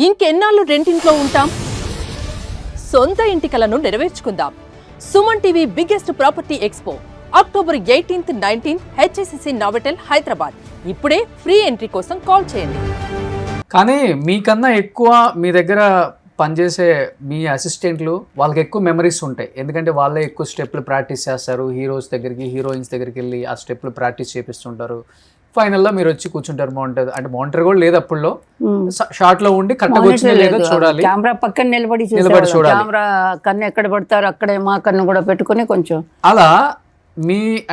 ఇంకెన్నాళ్ళు రెంటింట్లో ఉంటాం? సొంత ఇంటి కలను నెరవేర్చుకుందాం. Suman TV biggest property expo October 18th, 19th HSCC Novotel Hyderabad. ఇప్పుడే ఫ్రీ ఎంట్రీ కోసం కాల్ చేయండి. కానీ మీకన్నా ఎక్కువ మీ దగ్గర పనిచేసే మీ అసిస్టెంట్లు వాళ్ళకి ఎక్కువ మెమరీస్ ఉంటాయి. ఎందుకంటే వాళ్ళే ఎక్కువ స్టెప్లు ప్రాక్టీస్ చేస్తారు. హీరోస్ దగ్గరికి, హీరోయిన్స్ దగ్గరికి వెళ్ళి ఆ స్టెప్లు ప్రాక్టీస్ చేపిస్తుంటారు. ఫైనల్లో మీరు వచ్చి కూర్చుంటారు. బాగుంటుంది అంటే మానిటర్ కూడా లేదు అప్పుల్లో, షార్ట్ లో ఉండి కరెక్ట్గా వచ్చిందో లేదో చూడాలి. కెమెరా పక్కన నిలబడి చూడాలి. కెమెరా కన్ను ఎక్కడ పడతారు అక్కడే మా కన్ను కూడా పెట్టుకుని కొంచెం అలా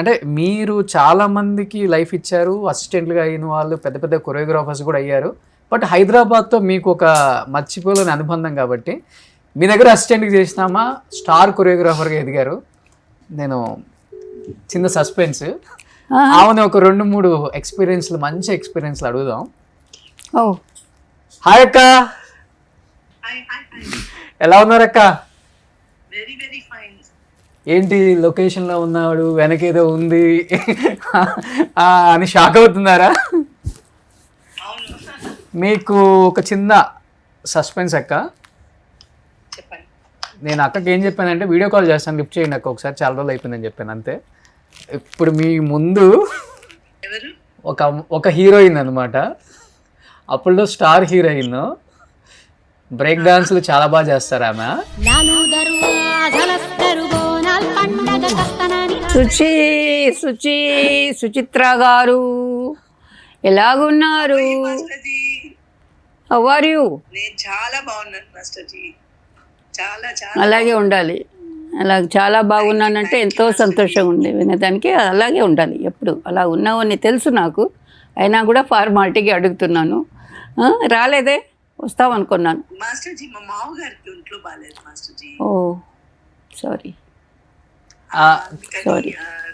అంటే మీరు చాలా మందికి లైఫ్ ఇచ్చారు. అసిస్టెంట్లుగా అయిన వాళ్ళు పెద్ద పెద్ద కొరియోగ్రాఫర్స్ కూడా అయ్యారు. బట్ హైదరాబాద్తో మీకు ఒక మర్చిపోలేని అనుబంధం కాబట్టి మీ దగ్గర అసిస్టెంట్కి చేసినామా స్టార్ కొరియోగ్రాఫర్గా ఎదిగారు. నేను చిన్న సస్పెన్స్ ఆమెను ఒక 2-3 ఎక్స్పీరియన్స్లు, మంచి ఎక్స్పీరియన్స్లు అడుగుదాం. హాయ్ అక్క, ఎలా ఉన్నారు అక్క? ఏంటి లొకేషన్లో ఉన్నాడు, వెనకేదో ఉంది అని షాక్ అవుతున్నారా? మీకు ఒక చిన్న సస్పెన్స్ అక్క. నేను అక్కకి ఏం చెప్పానంటే వీడియో కాల్ చేస్తాను, లిఫ్ట్ చేయండి అక్క ఒకసారి, చాలా రోజులు అయిపోయిందని చెప్పాను అంతే. ఇప్పుడు మీ ముందు ఒక హీరోయిన్ అనమాట, అప్పుడులో స్టార్ హీరోయిన్, బ్రేక్ డాన్స్లు చాలా బాగా చేస్తారు ఆమె. సుచిత్ర గారు ఎలాగున్నారు? How are you? నేను చాలా బాగున్నాను మాస్టర్ జీ. చాలా అలాగే ఉండాలి. అలా చాలా బాగున్నానంటే ఎంతో సంతోషంగా ఉంది వినడానికి. అలాగే ఉండాలి ఎప్పుడు. అలా ఉన్నావని తెలుసు నాకు, అయినా కూడా ఫార్మాలిటీకి అడుగుతున్నాను. రాలేదే, వస్తావనుకున్నాను. మాస్టర్ జీ మా మామగారికి ఒంట్లో బాగాలేదు మాస్టర్ జీ. ఓ సారీ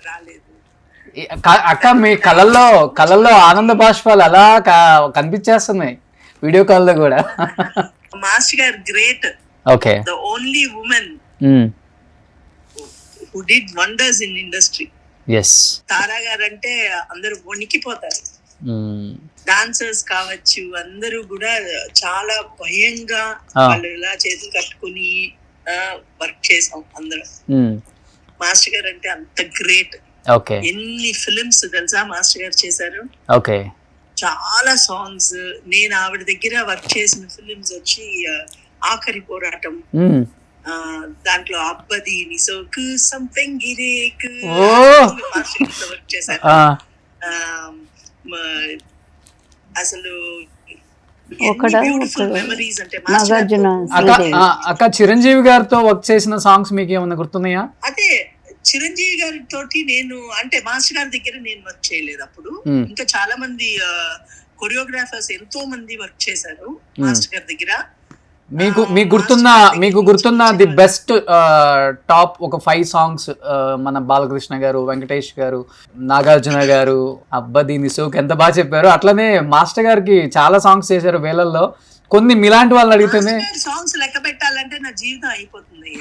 రాలేదు అక్క. మీ కళ్ళల్లో ఆనంద బాష్పాలు అలా కనిపించేస్తున్నాయి వీడియో కాల్లో కూడా. మాస్టర్ గారు great. Okay, the only women who did wonders in industry. yes, తారా గారు అంటే అందరూ వణికిపోతారు. డాన్సర్స్ కావచ్చు, అందరూ కూడా చాలా భయంగా వాళ్ళు ఇలా చేతులు కట్టుకుని వర్క్ చేసాం అందరం. మాస్టర్ గారు అంటే అంత గ్రేట్. ఎన్ని ఫిలిమ్స్ తెలుసా మాస్టర్ గారు చేశారు. చాలా సాంగ్స్. నేను ఆవిడ దగ్గర వర్క్ చేసిన ఫిలిమ్స్ వచ్చి ఆఖరి పోరాటం, దాంట్లో అబ్బది నిసోకు సంథింగ్ వర్క్ చేశారు. అసలు మెమరీస్ అంటే అక్క. చిరంజీవి గారితో వర్క్ చేసిన సాంగ్స్ మీకు ఏమన్నా గుర్తున్నాయా? అదే చిరంజీవి గారి తోటి నేను అంటే మాస్టర్ గారి దగ్గర నేను వర్క్ చేయలేదు అప్పుడు. ఇంకా చాలా మంది కొరియోగ్రాఫర్స్ ఎంతో మంది వర్క్ చేశారు మాస్టర్ గారి దగ్గర. మీకు గుర్తున్న ది బెస్ట్ టాప్ ఒక 5 సాంగ్స్ మన బాలకృష్ణ గారు, వెంకటేష్ గారు, నాగార్జున గారు, అబ్బది నిసోక్ ఎంత బాగా చెప్పారు. అట్లనే మాస్టర్ గారికి చాలా సాంగ్స్ చేశారు వేలల్లో. కొన్ని మీలాంటి వాళ్ళని అడిగితేనే సాంగ్స్ లెక్క పెట్టాలంటే నా జీవితం అయిపోతుంది.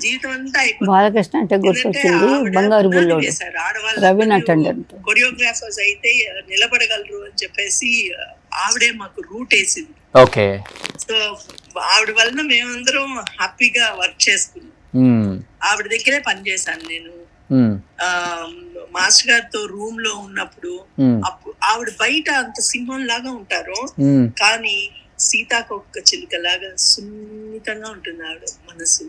జీవితం అంతా బాలకృష్ణ అంటే గుర్తొచ్చింది బంగారు బుల్లోడు, రవీనా టండన్. కొరియోగ్రాఫర్స్ అయితే నిలబడగలరు అని చెప్పేసి ఆవిడే మాకు రూట్ వేసింది. ఓకే, సో ఆవిడ వలన మేమందరం హ్యాపీగా వర్క్ చేసుకున్నాం. ఆవిడ దగ్గరే పనిచేశాను నేను. మాస్టర్ గారితో రూమ్ లో ఉన్నప్పుడు ఆవిడ బయట అంత సింహం లాగా ఉంటారు, కానీ సీతాకొక్క చిలుక లాగా సున్నితంగా ఉంటుంది ఆవిడ మనసు.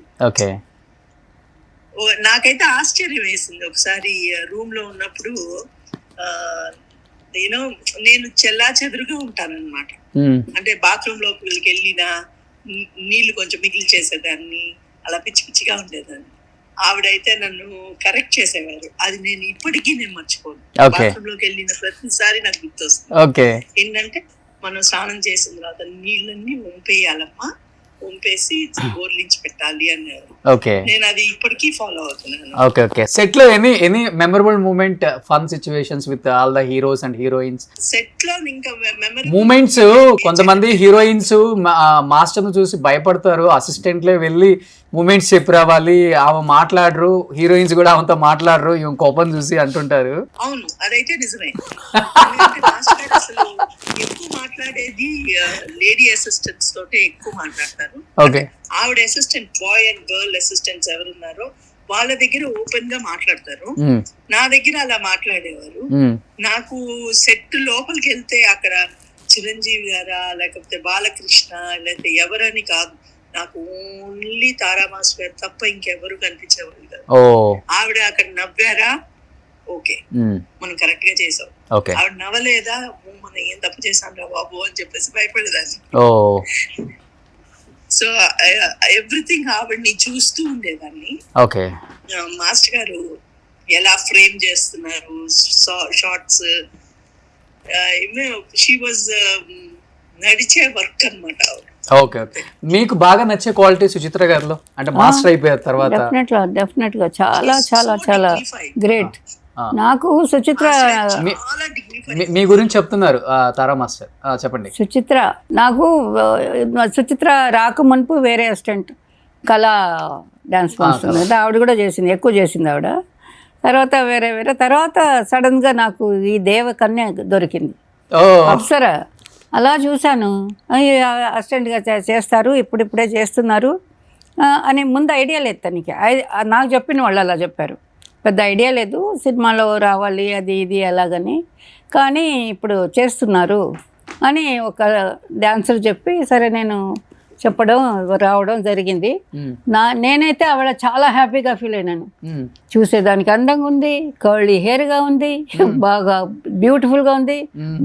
నాకైతే ఆశ్చర్యం వేసింది. ఒకసారి రూమ్ లో ఉన్నప్పుడు నేను చెల్లా చెదురుగా ఉంటానన్నమాట. అంటే బాత్రూమ్ లోపలికి వెళ్ళినా నీళ్లు కొంచెం మిగిలి చేసేదాన్ని, అలా పిచ్చి పిచ్చిగా ఉండేదాన్ని. ఆవిడైతే నన్ను కరెక్ట్ చేసేవారు. అది నేను ఇప్పటికీ మర్చిపోను. బాత్రూమ్ లోకి వెళ్ళిన ప్రతిసారి నాకు గుర్తొస్తుంది. ఏంటంటే మనం స్నానం చేసిన తర్వాత నీళ్ళన్నీ వంపేయాలమ్మా, వంపేసి గోర్లించి పెట్టాలి అన్నారు. నేను అది ఇప్పటికీ ఫాలో అవుతున్నాను. సెట్ లో any memorable moment, fun situations with all the heroes and heroines? Set లో ఇంకా మూమెంట్స్, కొంతమంది హీరోయిన్స్ మాస్టర్ ను చూసి భయపడతారు, అసిస్టెంట్లే వెళ్ళి మూమెంట్స్ చెప్పి రావాలి, ఆమె మాట్లాడరు, హీరోయిన్స్ కూడా ఆమెతో మాట్లాడరు, ఈమె కోపం చూసి అంటుంటారు. అవును, అదైతే నిజమే. అసలు ఎక్కువ మాట్లాడేది లేడీ అసిస్టెంట్స్ తోటే ఎక్కువ మాట్లాడతారు. ఓకే. ఆవిడ assistant, boy and girl assistants ఎవరున్నారో వాళ్ళ దగ్గర ఓపెన్ గా మాట్లాడతారు. నా దగ్గర అలా మాట్లాడేవారు. నాకు సెట్ లోపలికి వెళ్తే అక్కడ చిరంజీవి గారా లేకపోతే బాలకృష్ణ లేకపోతే ఎవరని కాదు, నాకు ఓన్లీ తారా మాస్టర్ గారు తప్ప ఇంకెవరు కనిపించేవాళ్ళు కాదు. ఆవిడ అక్కడ నవ్వారా, ఓకే మనం కరెక్ట్ గా చేసాం. ఆవిడ నవ్వలేదా, మనం ఏం తప్పు చేసాం రా బాబు అని చెప్పేసి భయపడేదాన్ని. సో ఎవ్రీథింగ్ ఆవిడ్ని చూస్తూ ఉండేదాన్ని. మాస్టర్ గారు ఎలా ఫ్రేమ్ చేస్తున్నారు షార్ట్స్, షీ వాజ్ నడిచే వర్క్ అన్నమాట ఆవిడ. ఓకే. మీకు బాగా నచ్చే క్వాలిటీ సుచిత్ర గారిలో, అంటే మాస్టర్ అయిపోయారు తర్వాత? డెఫినెట్ గా చాలా చాలా చాలా గ్రేట్. నాకు సుచిత్ర మీ గురించి చెప్తున్నారు తారా మాస్టర్, చెప్పండి. సుచిత్ర నాకు సుచిత్ర రాక మునుపు వేరే అసిస్టెంట్ కళా డాన్స్ మాస్టర్ ఆవిడ కూడా చేసింది, ఎక్కువ చేసింది ఆవిడ. తర్వాత వేరే తర్వాత సడన్గా నాకు ఈ దేవకన్య దొరికింది, అప్సరా. అలా చూశాను, అసిస్టెంట్గా చేస్తారు, ఇప్పుడిప్పుడే చేస్తున్నారు అని ముందు ఐడియా లేదు తనకి. నాకు చెప్పిన వాళ్ళు అలా చెప్పారు, పెద్ద ఐడియా లేదు, సినిమాలో రావాలి అది ఇది ఎలాగని, కానీ ఇప్పుడు చేస్తున్నారు అని ఒక డాన్సర్ చెప్పి సరే నేను చెప్పడం రావడం జరిగింది. నేనైతే ఆవిడ చాలా హ్యాపీగా ఫీల్ అయినాను. చూసేదానికి అందంగా ఉంది, కర్లీ హెయిర్గా ఉంది, బాగా బ్యూటిఫుల్గా ఉంది,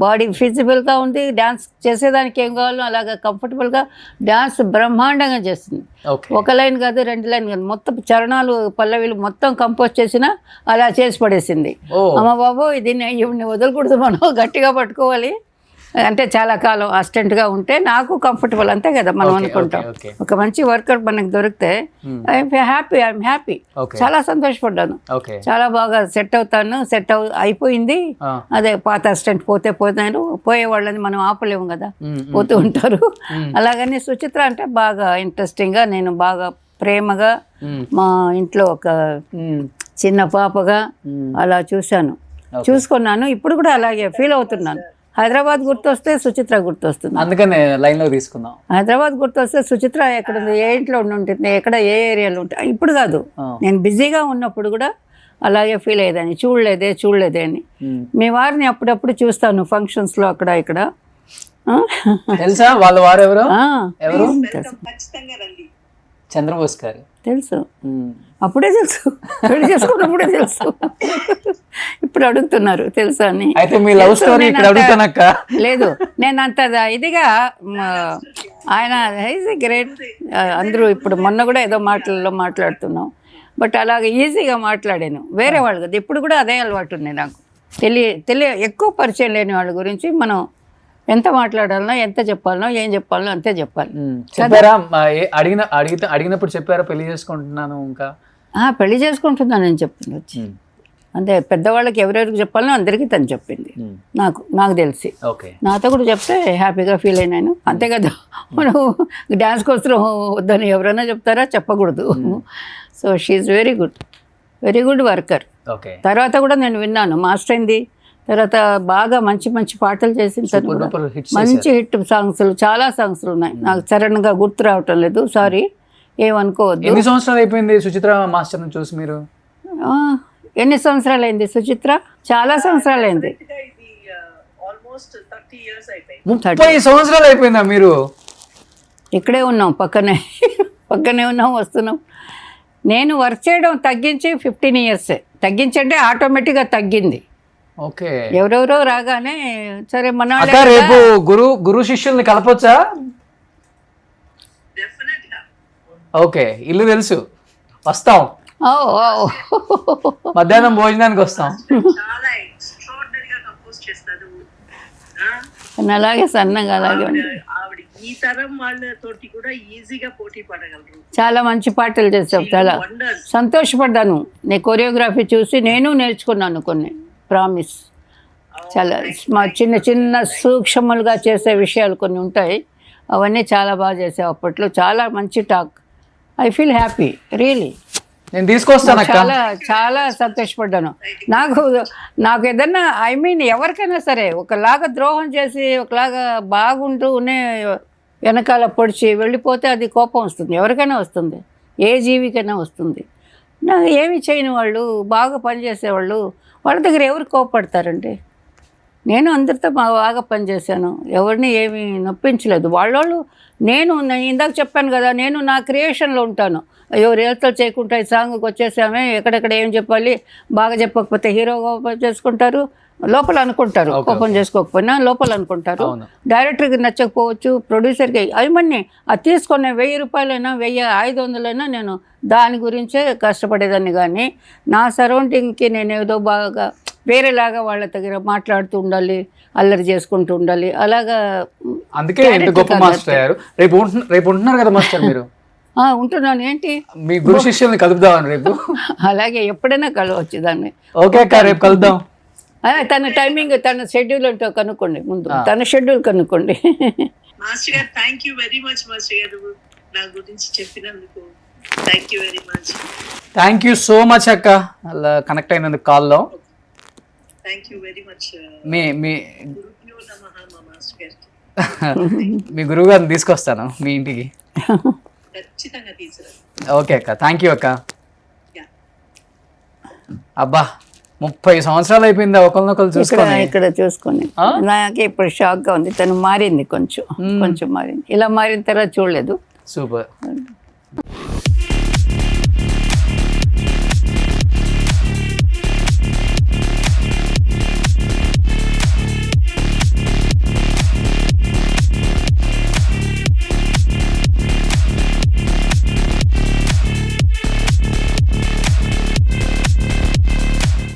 బాడీ ఫిజిబుల్గా ఉంది, డాన్స్ చేసేదానికి ఏం కావాలో అలాగా కంఫర్టబుల్గా డాన్స్ బ్రహ్మాండంగా చేస్తుంది. ఒక లైన్ కాదు, 2 లైన్ కాదు, మొత్తం చరణాలు పల్లవిలు మొత్తం కంపోజ్ చేసినా అలా చేసి పడేసింది. అమ్మ బాబు దీన్ని ఇవన్నీ వదలకూడదు, మనం గట్టిగా పట్టుకోవాలి. అంటే చాలా కాలం అసిస్టెంట్గా ఉంటే నాకు కంఫర్టబుల్, అంతే కదా మనం అనుకుంటాం. ఒక మంచి వర్కర్ మనకు దొరికితే ఐఎమ్ హ్యాపీ. చాలా సంతోషపడ్డాను, చాలా బాగా సెట్ అయిపోయింది. అదే పాత అసిస్టెంట్ పోతాను, పోయే వాళ్ళని మనం ఆపలేము కదా, పోతూ ఉంటారు. అలాగని సుచిత్ర అంటే బాగా ఇంట్రెస్టింగ్గా, నేను బాగా ప్రేమగా మా ఇంట్లో ఒక చిన్న పాపగా అలా చూసుకున్నాను. ఇప్పుడు కూడా అలాగే ఫీల్ అవుతున్నాను. హైదరాబాద్ గుర్తొస్తే సుచిత్ర గుర్తొస్తుంది, అందుకనే లైన్లో తీసుకుందాం. హైదరాబాద్ గుర్తొస్తే సుచిత్ర ఎక్కడ ఉంది, ఏ ఇంట్లో ఉంటుంది, ఎక్కడ ఏ ఏరియాలో ఉంటుంది. ఇప్పుడు కాదు, నేను బిజీగా ఉన్నప్పుడు కూడా అలాగే ఫీల్ అయ్యేదాన్ని, చూడలేదే అని. మీ వారిని అప్పుడప్పుడు చూస్తాను ఫంక్షన్స్లో అక్కడ ఇక్కడ. తెలుసా వాళ్ళ వారు ఎవరు? చంద్రబోస్ గారు. తెలుసు, అప్పుడే తెలుసు, పెళ్లి చేసుకున్నప్పుడే తెలుసు. ఇప్పుడు అడుగుతున్నారు తెలుసా అని. అయితే మీ లవ్ స్టోరీ ఇక్కడ అడుగుతానక్క. లేదు, నేను అంత ఇదిగా ఆయన ఈజ్ గ్రేట్. అందరూ ఇప్పుడు మొన్న కూడా ఏదో మాట్లాడుతున్నాం, బట్ అలాగే ఈజీగా మాట్లాడాను. వేరే వాళ్ళు కదా, ఇప్పుడు కూడా అదే అలవాటు ఉంది నాకు. ఎక్కువ పరిచయం లేని వాళ్ళ గురించి మనం ఎంత మాట్లాడాలనో, ఎంత చెప్పాలనో, ఏం చెప్పాలనో అంతే చెప్పాలి. చెప్పారా? అడిగినప్పుడు చెప్పారా పెళ్లి చేసుకుంటున్నాను? ఇంకా పెళ్లి చేసుకుంటున్నానని చెప్పింది వచ్చి. అంటే పెద్దవాళ్ళకి ఎవరెవరికి చెప్పాలనో అందరికీ తను చెప్పింది. నాకు తెలిసి నాతో కూడా చెప్తే హ్యాపీగా ఫీల్ అయినాను. అంతే కదా, మనం డ్యాన్స్ కోసం వద్దని ఎవరైనా చెప్తారా? చెప్పకూడదు. So she's very good worker. తర్వాత కూడా నేను విన్నాను మాస్టర్ అయింది తర్వాత బాగా మంచి పాటలు చేసిన తర్వాత మంచి హిట్ సాంగ్స్లు, చాలా సాంగ్స్లు ఉన్నాయి. నాకు సడన్గా గుర్తు రావటం లేదు, సారీ, ఏమనుకోవద్దు. ఎన్ని సంవత్సరాలు అయిపోయింది సుచిత్ర మాస్టర్ని చూసి మీరు? ఎన్ని సంవత్సరాలు అయింది సుచిత్ర? చాలా సంవత్సరాలు అయింది. 30 సంవత్సరాలు అయిపోయిందా మీరు? ఇక్కడే ఉన్నాం, పక్కనే ఉన్నాం, వస్తున్నాం. నేను వర్క్ చేయడం తగ్గించి 15 years. తగ్గించంటే ఆటోమేటిక్గా తగ్గింది. ఓకే. ఎవరెవరో రాగానే సరే మన రేపు గురు శిష్యుల్ని కలపొచ్చా? ఓకే, ఇల్లు తెలుసు, వస్తాం, మధ్యాహ్నం భోజనానికి వస్తాం. అలాగే సన్నగా అలాగే ఈ తరం వాళ్ళతోటి కూడా ఈజీగా పోటీ పడగలరు. చాలా మంచి పాటలు చేస్తాం, చాలా సంతోషపడ్డాను. నీ కొరియోగ్రఫీ చూసి నేను నేర్చుకున్నాను కొన్ని, ప్రామిస్. చాలా చిన్న సూక్ష్మలుగా చేసే విషయాలు కొన్ని ఉంటాయి, అవన్నీ చాలా బాగా చేసావు అప్పట్లో. చాలా మంచి talk. I feel happy really. నేను తీసుకొస్తాను అక్క. చాలా చాలా సంతోషపడ్డాను. నాకు ఏదన్నా ఎవరికైనా సరే ఒకలాగా ద్రోహం చేసి ఒకలాగా బాగుంటూనే వెనకాల పొడిచి వెళ్ళిపోతే అది కోపం వస్తుంది, ఎవరికైనా వస్తుంది, ఏ జీవికైనా వస్తుంది. నాకు ఏమి చేయని వాళ్ళు, బాగా పనిచేసేవాళ్ళు, వాళ్ళ దగ్గర ఎవరు కోపడతారండి? నేను అందరితో బాగా పనిచేశాను, ఎవరిని ఏమీ నొప్పించలేదు. వాళ్ళు నేను ఇందాక చెప్పాను కదా, నేను నా క్రియేషన్లో ఉంటాను. అయ్యో రియల్తో చేయకుండా ఈ సాంగ్కి వచ్చేసామే, ఎక్కడెక్కడ ఏం చెప్పాలి, బాగా చెప్పకపోతే హీరో కోపం చేసుకుంటారు, లోపల అనుకుంటారు, కోపం చేసుకోకపోయినా లోపల అనుకుంటారు. డైరెక్టర్కి నచ్చకపోవచ్చు, ప్రొడ్యూసర్కి అవన్నీ అది తీసుకునే 1000 రూపాయలైనా 1500 నేను దాని గురించే కష్టపడేదాన్ని. కానీ నా సరౌండింగ్కి నేను ఏదో బాగా వేరేలాగా వాళ్ళ దగ్గర మాట్లాడుతూ ఉండాలి, అల్లరి చేసుకుంటూ ఉండాలి, అలాగా. అందుకే ఎంత గొప్ప మాస్టర్ అయ్యారు. రేపు ఉంటున్నారు కదా మాస్టర్ మీరు? ఉంటున్నాను. ఏంటి మీ గురు శిష్యుల్ని కలుపుదామని రేపు? అలాగే ఎప్పుడైనా కలవచ్చు దాన్ని. ఓకే అక్క, రేపు కలుద్దాం. తన టైమింగ్, తన షెడ్యూల్ ఏంటో కనుక్కోండి, ముందు తన షెడ్యూల్ కనుక్కోండి. మాస్టర్ గారు thank you very much. Master గారు నా గురించి చెప్పినందుకు thank you very much. Thank you so much అక్క, అలా కనెక్ట్ అయినందుకు కాల్లో. Thank you very much. మీ గురుభ్యో నమః మా మాస్టర్ గారికి. మీ గురువు గారిని తీసుకొస్తాను మీ ఇంటికి. ఖచ్చితంగా తీసుకురా. ఓకే అక్క, థ్యాంక్ యూ అక్క. అబ్బా 30 సంవత్సరాలు అయిపోయింది ఒకరినొకరు చూసుకొని. ఇక్కడ చూసుకొని నాకు ఇప్పుడు షాక్గా ఉంది. తను మారింది, కొంచెం మారింది. ఇలా మారిన తర్వాత చూడలేదు. సూపర్.